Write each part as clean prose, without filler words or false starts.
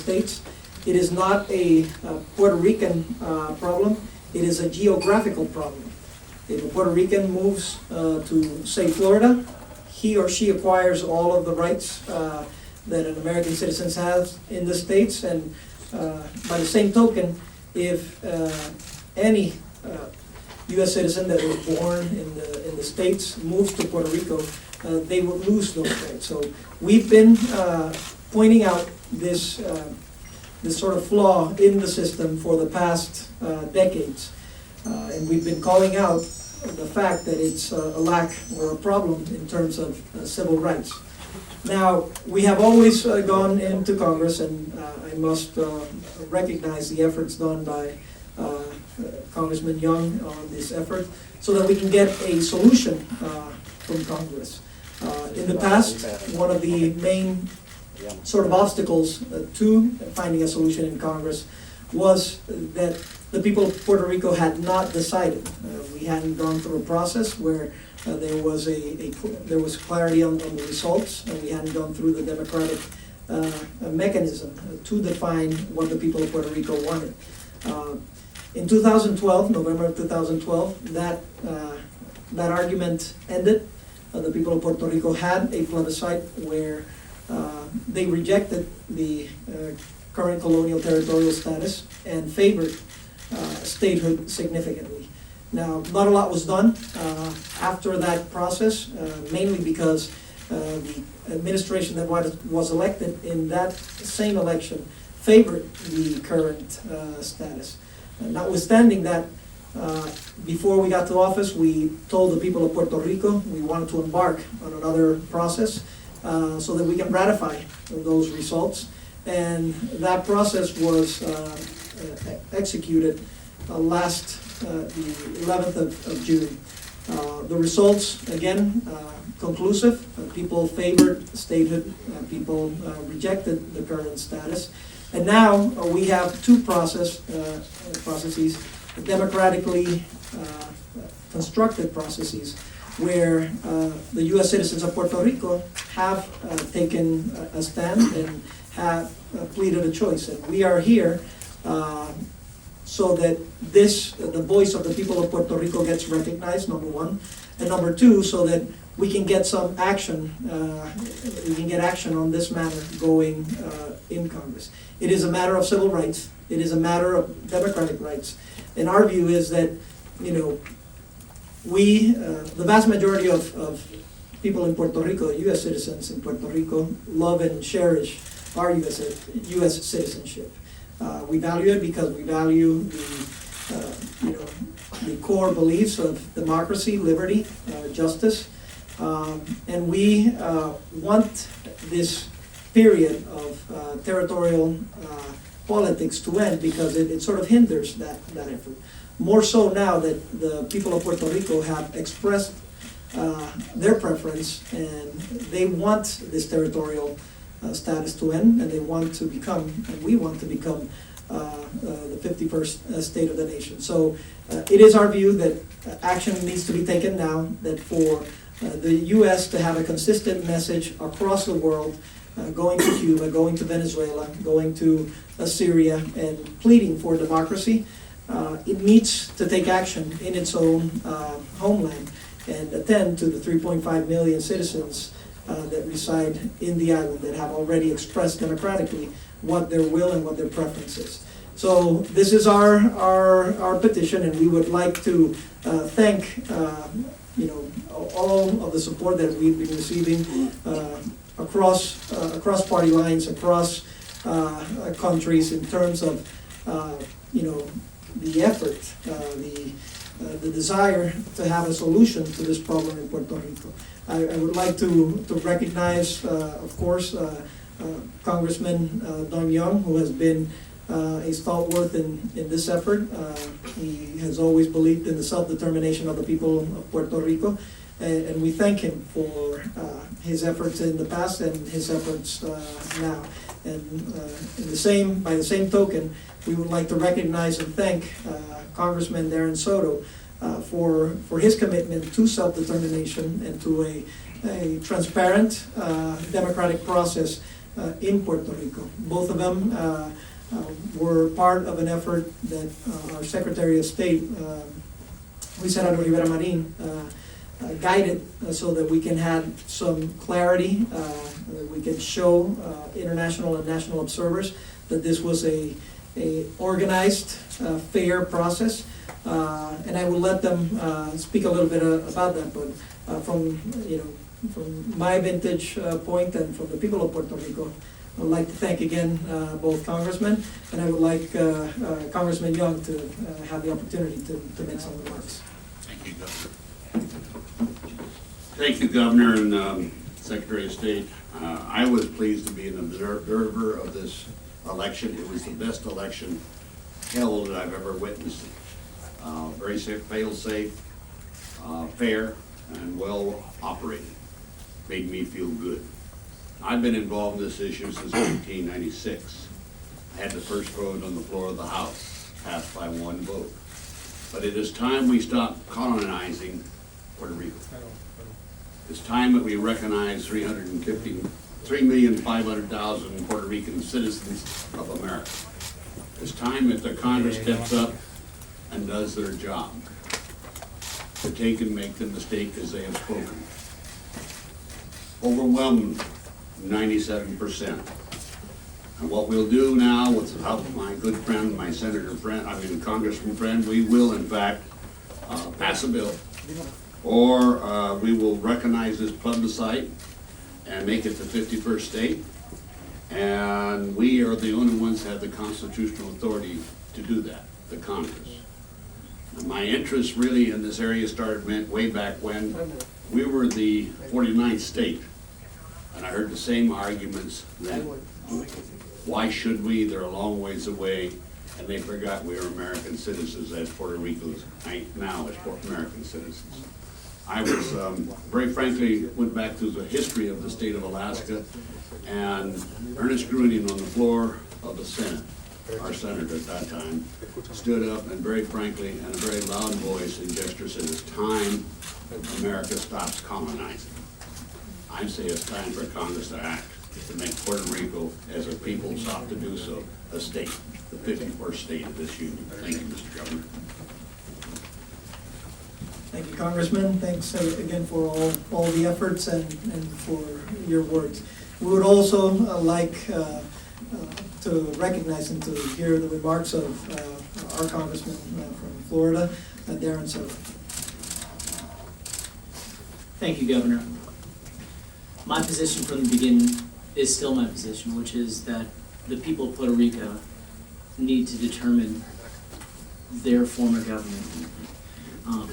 States. It is not a Puerto Rican problem, it is a geographical problem. If a Puerto Rican moves to, say, Florida, he or she acquires all of the rights that an American citizen has in the States, and by the same token, if any U.S. citizen that was born in the States moves to Puerto Rico, they will lose those rights. So we've been pointing out this sort of flaw in the system for the past decades, and we've been calling out the fact that it's a lack or a problem in terms of civil rights. Now, we have always gone into Congress, and I must recognize the efforts done by Congressman Young on this effort, so that we can get a solution from Congress. In the past, one of the main sort of obstacles to finding a solution in Congress was that the people of Puerto Rico had not decided. We hadn't gone through a process where there was clarity on the results, and we hadn't gone through the democratic mechanism to define what the people of Puerto Rico wanted. In 2012, November of 2012, that argument ended. The people of Puerto Rico had a plebiscite where they rejected the current colonial territorial status and favored statehood significantly. Now, not a lot was done after that process, mainly because the administration that was elected in that same election favored the current status. Notwithstanding that, before we got to office, we told the people of Puerto Rico we wanted to embark on another process so that we can ratify those results. And that process was executed last the 11th of June. The results, again, conclusive. People favored statehood, people rejected the current status. And now we have two processes, democratically constructed processes, where the U.S. citizens of Puerto Rico have taken a stand and have pleaded a choice. And we are here so that the voice of the people of Puerto Rico gets recognized, number one, and number two, so that we can get some action, we can get action on this matter going in Congress. It is a matter of civil rights. It is a matter of democratic rights. And our view is that, we, the vast majority of people in Puerto Rico, U.S. citizens in Puerto Rico, love and cherish our U.S. citizenship. We value it because we value the core beliefs of democracy, liberty, justice, and we want this period of territorial politics to end, because it sort of hinders that effort. More so now that the people of Puerto Rico have expressed their preference, and they want this territorial status to end, and they want to become, and we want to become the 51st state of the nation. So it is our view that action needs to be taken now, that for the U.S. to have a consistent message across the world, going to Cuba, going to Venezuela, going to Syria, and pleading for democracy, it needs to take action in its own homeland and attend to the 3.5 million citizens that reside in the island, that have already expressed democratically what their will and what their preference is. So this is our petition, and we would like to thank all of the support that we've been receiving across party lines, across countries, in terms of the effort, the desire to have a solution to this problem in Puerto Rico. I would like to recognize, of course, Congressman Don Young, who has been a stalwart in this effort. He has always believed in the self-determination of the people of Puerto Rico, and we thank him for his efforts in the past and his efforts now. And by the same token, we would like to recognize and thank Congressman Darren Soto for his commitment to self-determination and to a transparent democratic process in Puerto Rico. Both of them were part of an effort that our Secretary of State, Luis Gerardo Rivera Marin, guided so that we can have some clarity, that we can show international and national observers that this was a organized, fair process. And I will let them speak a little bit about that, but from my vantage point and from the people of Puerto Rico, I would like to thank again both congressmen, and I would like Congressman Young to have the opportunity to make some remarks. Thank you, Governor. Thank you, Governor and Secretary of State. I was pleased to be an observer of this election. It was the best election held that I've ever witnessed. Very safe, fail-safe, fair, and well operated. Made me feel good. I've been involved in this issue since 1996. I had the first vote on the floor of the House, passed by one vote. But it is time we stop colonizing Puerto Rico. It's time that we recognize 3,500,000 Puerto Rican citizens of America. It's time that the Congress steps up and does their job to take and make the mistake as they have spoken. Overwhelming 97%. And what we'll do now with the help of my good friend, my senator friend, congressman friend, we will in fact pass a bill, or we will recognize this plebiscite and make it the 51st state. And we are the only ones that have the constitutional authority to do that, the Congress. And my interest really in this area started way back when we were the 49th state. And I heard the same arguments then. Why should we? They're a long ways away. And they forgot we are American citizens, as Puerto Rico's now as American citizens. I was, very frankly, went back to the history of the state of Alaska, and Ernest Gruening on the floor of the Senate, our senator at that time, stood up and very frankly, in a very loud voice and gesture said, it's time America stops colonizing. I say it's time for Congress to act, to make Puerto Rico, as a people, stop to do so, a state, the 51st state of this union. Thank you, Mr. Governor. Thank you, Congressman. Thanks again for all the efforts and for your words. We would also like to recognize and to hear the remarks of our Congressman from Florida, Darren Soto. Thank you, Governor. My position from the beginning is still my position, which is that the people of Puerto Rico need to determine their form of government.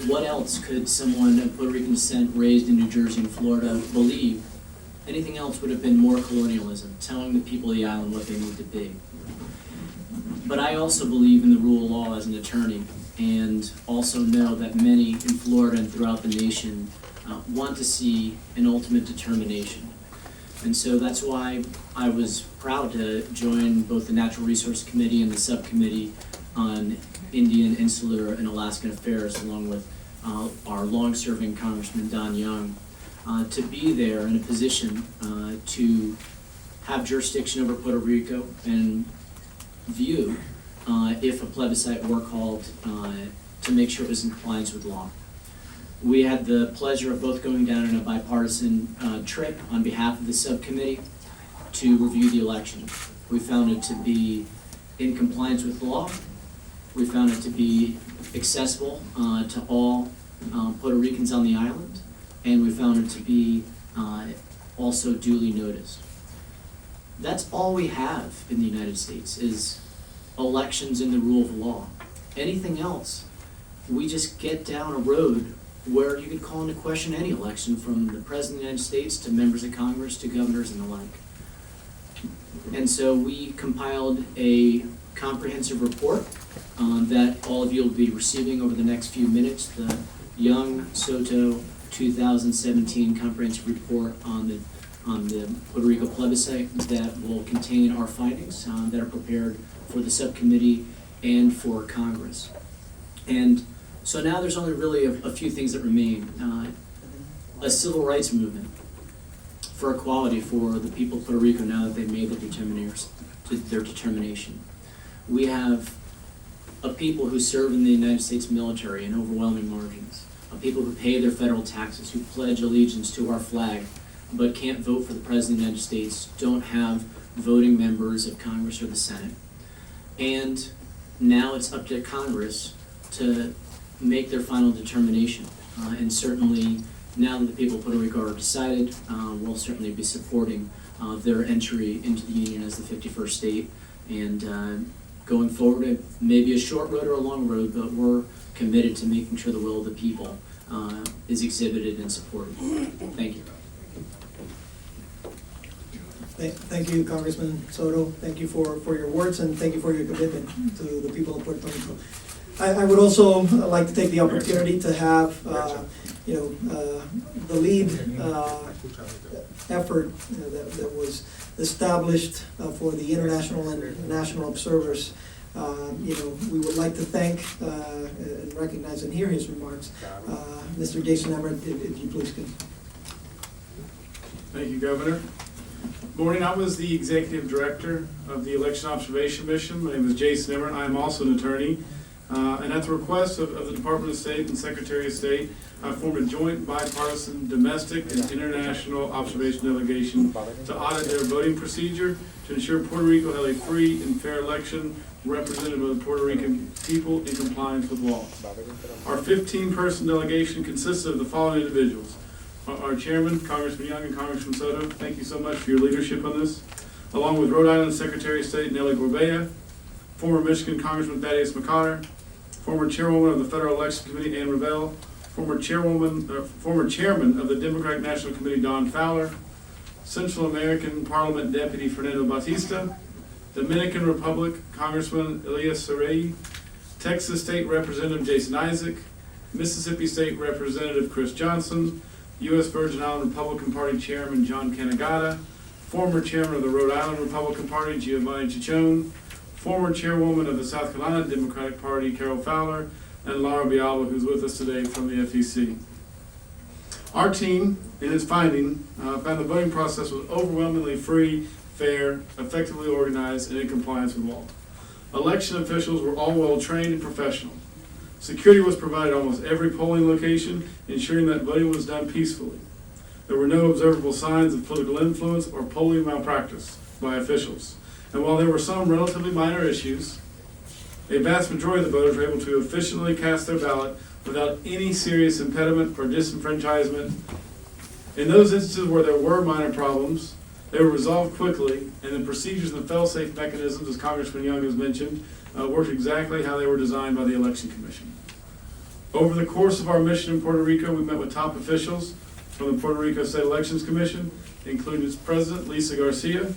What else could someone of Puerto Rican descent raised in New Jersey and Florida believe? Anything else would have been more colonialism, telling the people of the island what they need to be. But I also believe in the rule of law as an attorney, and also know that many in Florida and throughout the nation want to see an ultimate determination. And so that's why I was proud to join both the Natural Resource Committee and the Subcommittee on Indian, Insular, and Alaskan Affairs, along with our long-serving Congressman Don Young, to be there in a position to have jurisdiction over Puerto Rico and view if a plebiscite were called to make sure it was in compliance with law. We had the pleasure of both going down on a bipartisan trip on behalf of the subcommittee to review the election. We found it to be in compliance with law. We found it to be accessible to all Puerto Ricans on the island, and we found it to be also duly noticed. That's all we have in the United States is elections and the rule of law. Anything else, we just get down a road where you could call into question any election, from the President of the United States to members of Congress to governors and the like. And so we compiled a comprehensive report that all of you will be receiving over the next few minutes, the Young-Soto 2017 comprehensive report on the Puerto Rico plebiscite that will contain our findings that are prepared for the subcommittee and for Congress. And so now there's only really a few things that remain. A civil rights movement. for equality for the people of Puerto Rico now that they've made their determination. We have a people who serve in the United States military in overwhelming margins, of people who pay their federal taxes, who pledge allegiance to our flag, but can't vote for the President of the United States, don't have voting members of Congress or the Senate. And now it's up to Congress to make their final determination. And certainly, now that the people of Puerto Rico are decided, we'll certainly be supporting their entry into the Union as the 51st state. And going forward, it may be a short road or a long road, but we're committed to making sure the will of the people is exhibited and supported. Thank you. Thank you, Congressman Soto. Thank you for your words, and thank you for your commitment to the people of Puerto Rico. I would also like to take the opportunity to have, the lead effort that was established for the international and national observers. We would like to thank and recognize and hear his remarks. Mr. Jason Emmerich, if you please could. Thank you, Governor. Morning, I was the Executive Director of the Election Observation Mission. My name is Jason Emmerich. I am also an attorney. And at the request of the Department of State and Secretary of State, I formed a joint bipartisan domestic and international observation delegation to audit their voting procedure to ensure Puerto Rico held a free and fair election representative of the Puerto Rican people in compliance with law. Our 15-person delegation consists of the following individuals. Our chairman, Congressman Young and Congressman Soto, thank you so much for your leadership on this. Along with Rhode Island Secretary of State Nellie Gorbea, former Michigan Congressman Thaddeus McConnor, former chairwoman of the Federal Election Committee Ann Revelle, former chairman of the Democratic National Committee Don Fowler, Central American Parliament Deputy Fernando Bautista, Dominican Republic Congressman Elias Serey, Texas State Representative Jason Isaac, Mississippi State Representative Chris Johnson, U.S. Virgin Island Republican Party Chairman John Canagata, former chairman of the Rhode Island Republican Party Giovanni Ciccone, former chairwoman of the South Carolina Democratic Party Carol Fowler, and Laura Bialba, who's with us today from the FEC. Our team, in its finding, found the voting process was overwhelmingly free, fair, effectively organized, and in compliance with law. Election officials were all well-trained and professional. Security was provided at almost every polling location, ensuring that voting was done peacefully. There were no observable signs of political influence or polling malpractice by officials. And while there were some relatively minor issues, a vast majority of the voters were able to efficiently cast their ballot without any serious impediment or disenfranchisement. In those instances where there were minor problems, they were resolved quickly, and the procedures and the fail-safe mechanisms, as Congressman Young has mentioned, worked exactly how they were designed by the Election Commission. Over the course of our mission in Puerto Rico, we met with top officials from the Puerto Rico State Elections Commission, including its president, Lisa Garcia,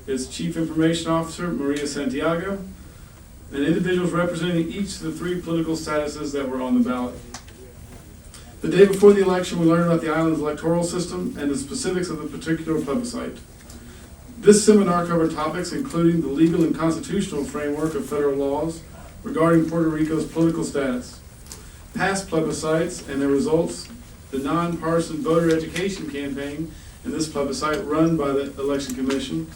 its chief information officer, Maria Santiago, and individuals representing each of the three political statuses that were on the ballot. The day before the election, we learned about the island's electoral system and the specifics of the particular plebiscite. This seminar covered topics including the legal and constitutional framework of federal laws regarding Puerto Rico's political status, past plebiscites and their results, the nonpartisan voter education campaign in this plebiscite run by the Election Commission,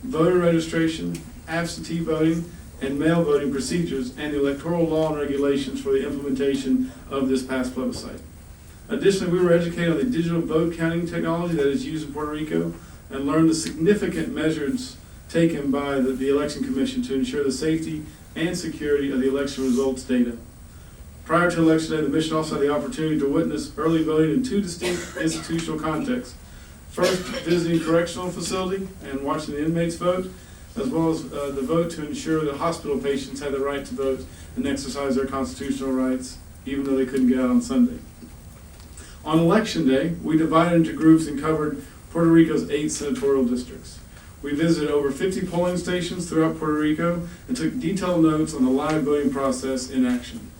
voter registration, absentee voting, and mail voting procedures, and the electoral law and regulations for the implementation of this past plebiscite. Additionally, we were educated on the digital vote counting technology that is used in Puerto Rico and learned the significant measures taken by the Election Commission to ensure the safety and security of the election results data. Prior to Election Day, the mission also had the opportunity to witness early voting in two distinct institutional contexts. First, visiting correctional facility and watching the inmates vote, as well as the vote to ensure that hospital patients had the right to vote and exercise their constitutional rights, even though they couldn't get out on Sunday. On Election Day, we divided into groups and covered Puerto Rico's 8 senatorial districts. We visited over 50 polling stations throughout Puerto Rico and took detailed notes on the live voting process in action.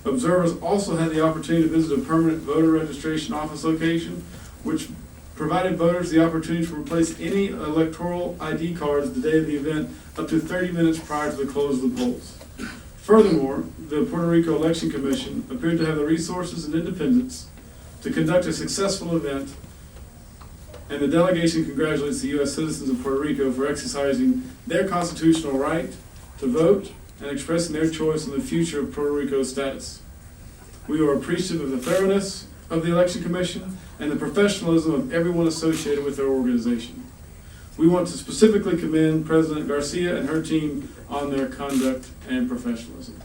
Observers also had the opportunity to visit a permanent voter registration office location, which provided voters the opportunity to replace any electoral ID cards the day of the event up to 30 minutes prior to the close of the polls. Furthermore, the Puerto Rico Election Commission appeared to have the resources and independence to conduct a successful event and the delegation congratulates the U.S. citizens of Puerto Rico for exercising their constitutional right to vote and expressing their choice on the future of Puerto Rico's status. We are appreciative of the thoroughness of the Election Commission and the professionalism of everyone associated with their organization. We want to specifically commend President Garcia and her team on their conduct and professionalism.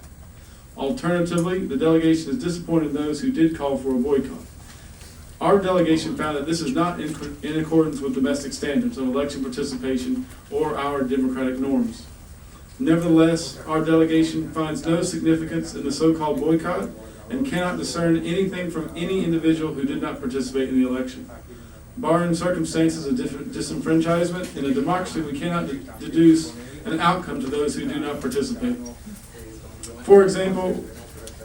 Alternatively, the delegation is disappointed in those who did call for a boycott. Our delegation found that this is not in accordance with domestic standards of election participation or our democratic norms. Nevertheless, our delegation finds no significance in the so-called boycott and cannot discern anything from any individual who did not participate in the election. Barring circumstances of disenfranchisement, in a democracy we cannot deduce an outcome to those who do not participate. For example,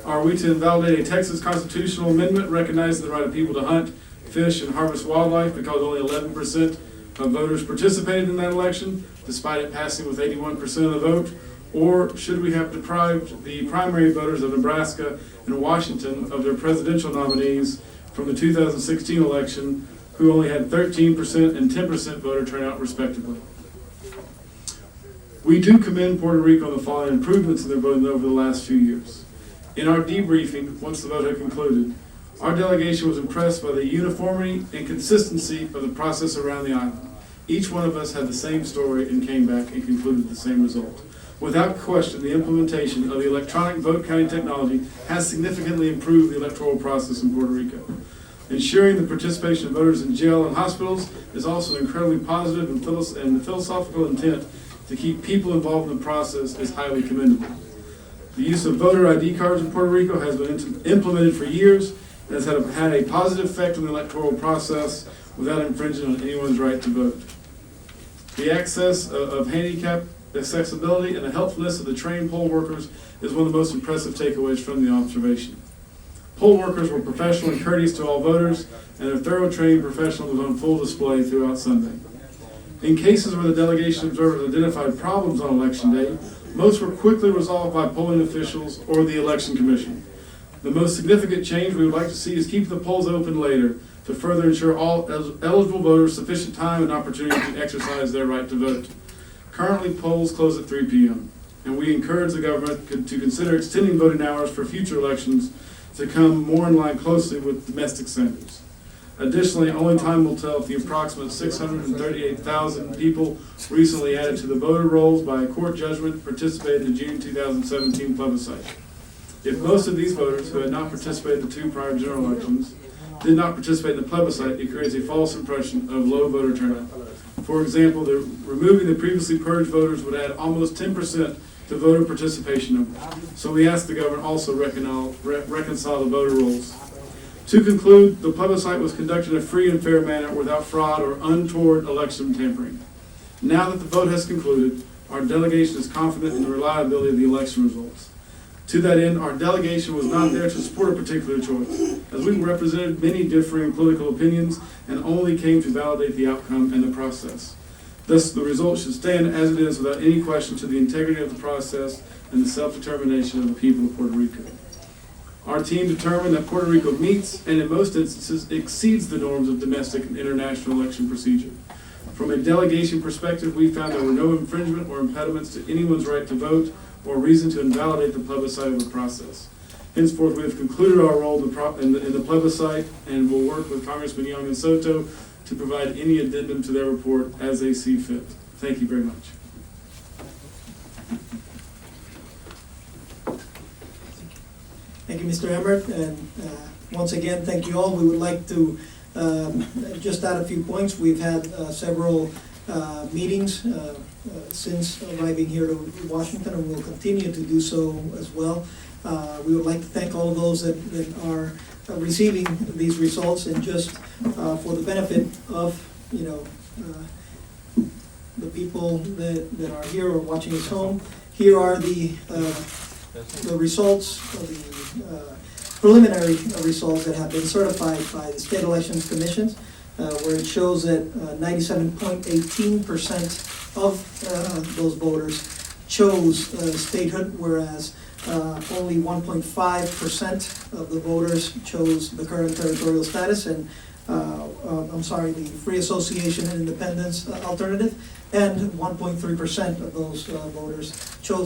are we to invalidate a Texas constitutional amendment recognizing the right of people to hunt, fish, and harvest wildlife because only 11% of voters participated in that election, despite it passing with 81% of the vote? Or should we have deprived the primary voters of Nebraska and Washington of their presidential nominees from the 2016 election, who only had 13% and 10% voter turnout respectively? We do commend Puerto Rico on the following improvements in their voting over the last few years. In our debriefing, once the vote had concluded, our delegation was impressed by the uniformity and consistency of the process around the island. Each one of us had the same story and came back and concluded the same result. Without question, the implementation of the electronic vote counting technology has significantly improved the electoral process in Puerto Rico. Ensuring the participation of voters in jail and hospitals is also incredibly positive, and the philosophical intent to keep people involved in the process is highly commendable. The use of voter ID cards in Puerto Rico has been implemented for years and has had a positive effect on the electoral process without infringing on anyone's right to vote. The access of handicap accessibility and the helpfulness of the trained poll workers is one of the most impressive takeaways from the observation. Poll workers were professional and courteous to all voters, and their thorough training professionalism was on full display throughout Sunday. In cases where the delegation observers identified problems on Election Day, most were quickly resolved by polling officials or the Election Commission. The most significant change we would like to see is keep the polls open later to further ensure all eligible voters sufficient time and opportunity to exercise their right to vote. Currently, polls close at 3 p.m., and we encourage the government to consider extending voting hours for future elections to come more in line closely with domestic standards. Additionally, only time will tell if the approximate 638,000 people recently added to the voter rolls by a court judgment participated in the June 2017 plebiscite. If most of these voters who had not participated in the two prior general elections did not participate in the plebiscite, it creates a false impression of low voter turnout. For example, removing the previously purged voters would add almost 10% to voter participation numbers. So we ask the government also reconcile the voter rolls. To conclude, the plebiscite was conducted in a free and fair manner without fraud or untoward election tampering. Now that the vote has concluded, our delegation is confident in the reliability of the election results. To that end, our delegation was not there to support a particular choice, as we represented many differing political opinions and only came to validate the outcome and the process. Thus, the result should stand as it is without any question to the integrity of the process and the self-determination of the people of Puerto Rico. Our team determined that Puerto Rico meets, and in most instances, exceeds the norms of domestic and international election procedure. From a delegation perspective, we found there were no infringement or impediments to anyone's right to vote or reason to invalidate the plebiscite of the process. Henceforth, we have concluded our role in the plebiscite and will work with Congressman Young and Soto to provide any addendum to their report as they see fit. Thank you very much. Thank you, Mr. Emmert, and once again, thank you all. We would like to just add a few points. We've had several meetings since arriving here to Washington, and we'll continue to do so as well. We would like to thank all of those that are receiving these results, and just for the benefit of the people that are here or watching at home. Here are the results of the preliminary results that have been certified by the State Elections Commission, where it shows that 97.18% of those voters chose statehood, whereas only 1.5% of the voters chose the current territorial status, and the Free Association and Independence alternative, and 1.3% of those voters chose